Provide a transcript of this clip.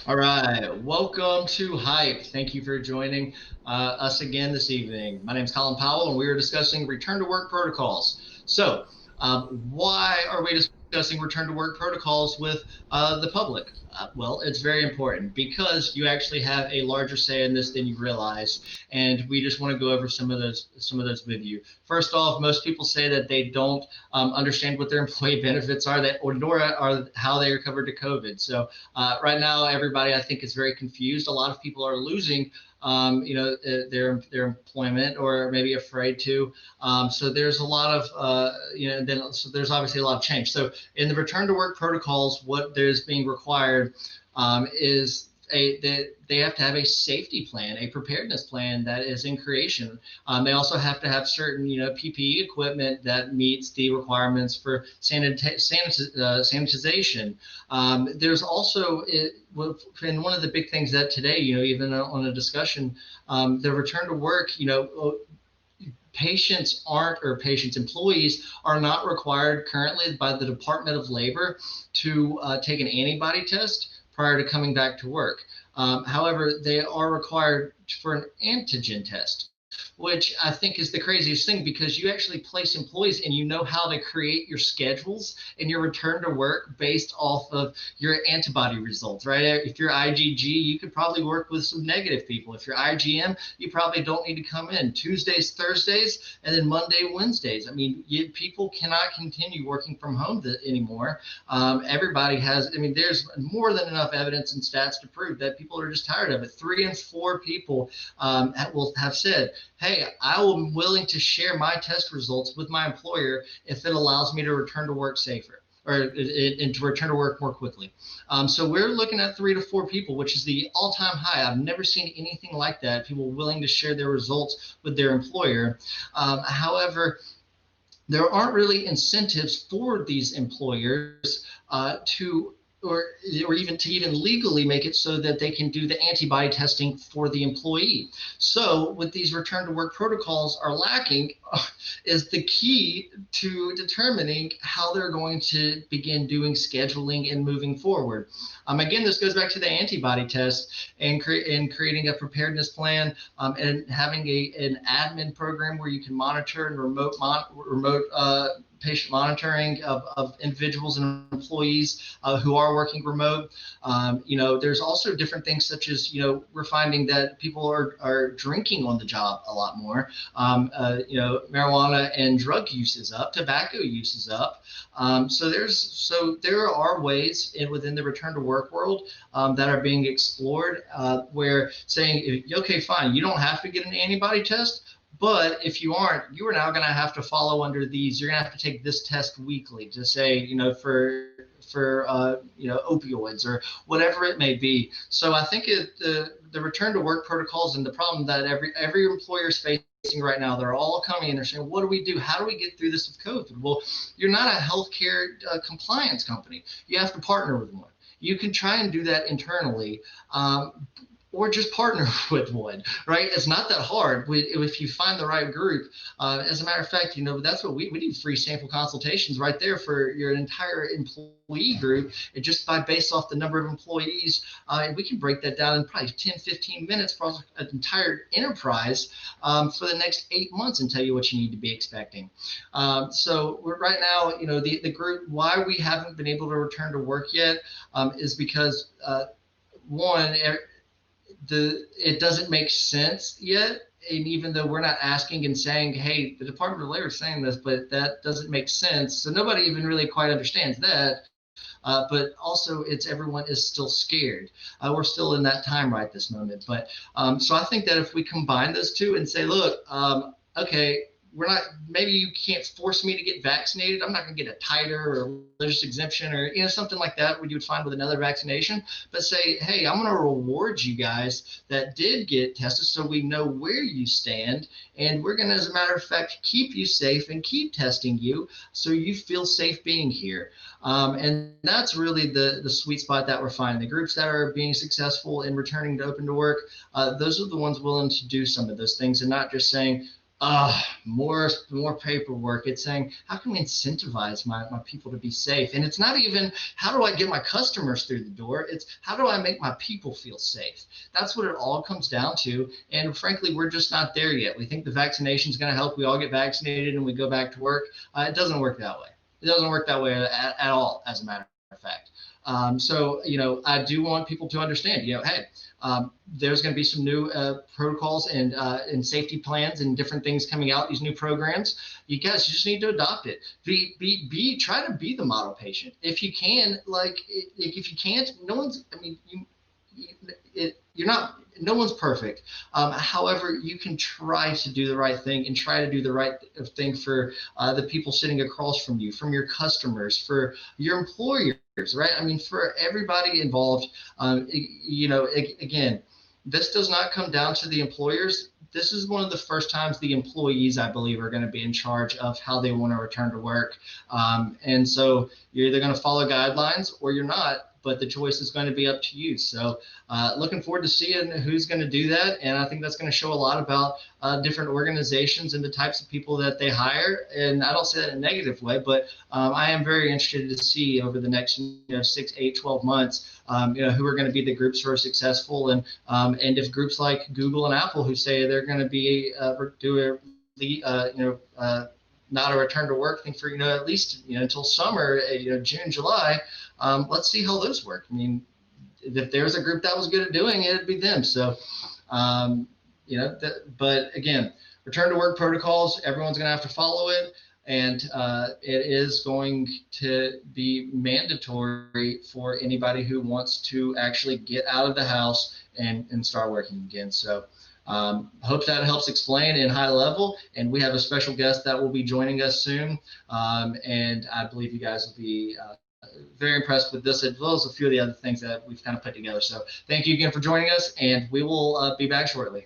All right, welcome to Hype. Thank you for joining us again this evening. My name is Colin Powell, and we are discussing return to work protocols. Why are we discussing return to work protocols with the public? Well, it's very important because you actually have a larger say in this than you realize, and we just want to go over some of those with you. First off, most people say that they don't understand what their employee benefits are, that or nor are how they are covered to COVID. So right now, everybody I think is very confused. A lot of people are losing, their employment or maybe afraid to. So there's a lot of, so there's obviously a lot of change. So in the return to work protocols, what there's being required is they have to have a safety plan, a preparedness plan that is in creation. They also have to have certain, PPE equipment that meets the requirements for sanitization. There's also, and one of the big things that today, even on a discussion, the return to work, employees are not required currently by the Department of Labor to take an antibody test prior to coming back to work. However, they are required for an antigen test, which I think is the craziest thing because you actually place employees and you know how to create your schedules and your return to work based off of your antibody results, right? If you're IgG, you could probably work with some negative people. If you're IgM, you probably don't need to come in Tuesdays, Thursdays, and then Monday, Wednesdays. I mean, people cannot continue working from home anymore. Everybody has, there's more than enough evidence and stats to prove that people are just tired of it. 3 in 4 people will have said, hey, I am willing to share my test results with my employer if it allows me to return to work safer or and to return to work more quickly. So we're looking at 3 to 4 people, which is the all-time high. I've never seen anything like that. People willing to share their results with their employer. However, there aren't really incentives for these employers to or even legally make it so that they can do the antibody testing for the employee. So what these return to work protocols are lacking is the key to determining how they're going to begin doing scheduling and moving forward. Again, this goes back to the antibody test and creating a preparedness plan and having an admin program where you can monitor and remote patient monitoring of individuals and employees who are working remote. There's also different things such as, we're finding that people are drinking on the job a lot more. Marijuana and drug use is up, tobacco use is up. So there are ways within the return to work world that are being explored where saying, okay, fine, you don't have to get an antibody test, but if you aren't, you are now going to have to follow under these. You're going to have to take this test weekly to say, for opioids or whatever it may be. So I think the return to work protocols and the problem that every employer is facing right now, they're all coming and they're saying, what do we do? How do we get through this with COVID? Well, you're not a healthcare compliance company. You have to partner with one. You can try and do that internally. Or just partner with one, right? It's not that hard if you find the right group. As a matter of fact, that's what we do, free sample consultations right there for your entire employee group. And just based off the number of employees, we can break that down in probably 10, 15 minutes for an entire enterprise for the next 8 months and tell you what you need to be expecting. So right now, the group, why we haven't been able to return to work yet is because one, it doesn't make sense yet. And even though we're not asking and saying, hey, the Department of Labor is saying this, but that doesn't make sense. So nobody even really quite understands that. But also everyone is still scared. We're still in that time right this moment. But so I think that if we combine those two and say, look, okay, maybe you can't force me to get vaccinated. I'm not going to get a titer or a religious exemption or something like that what you would find with another vaccination, but say, hey, I'm going to reward you guys that did get tested so we know where you stand, and we're going to, as a matter of fact, keep you safe and keep testing you so you feel safe being here. And that's really the sweet spot that we're finding. The groups that are being successful in returning to open to work, those are the ones willing to do some of those things and not just saying, More paperwork. It's saying, how can we incentivize my people to be safe? And it's not even how do I get my customers through the door? It's how do I make my people feel safe? That's what it all comes down to. And frankly, we're just not there yet. We think the vaccination is going to help. We all get vaccinated and we go back to work. It doesn't work that way. It doesn't work that way at all, as a matter of fact. So, I do want people to understand, hey, there's going to be some new protocols and safety plans and different things coming out. These new programs, you guys just need to adopt it. Try to be the model patient if you can. If you can't, no one's. I mean, you're not. No one's perfect. However, you can try to do the right thing and try to do the right thing for the people sitting across from you, from your customers, for your employers, right? I mean, for everybody involved. Again, this does not come down to the employers. This is one of the first times the employees, I believe, are going to be in charge of how they want to return to work. And so you're either going to follow guidelines or you're not, but the choice is going to be up to you. So looking forward to seeing who's going to do that. And I think that's going to show a lot about different organizations and the types of people that they hire. And I don't say that in a negative way, but I am very interested to see over the next 6, 8, 12 months, who are going to be the groups who are successful. And if groups like Google and Apple who say they're going to be not a return to work thing for, at least, until summer, June, July, let's see how those work. I mean, if there's a group that was good at doing it, it'd be them. So, but again, return to work protocols, everyone's going to have to follow it. And it is going to be mandatory for anybody who wants to actually get out of the house and start working again. So hope that helps explain in high level. And we have a special guest that will be joining us soon. And I believe you guys will be very impressed with this, as well as a few of the other things that we've kind of put together. So thank you again for joining us, and we will be back shortly.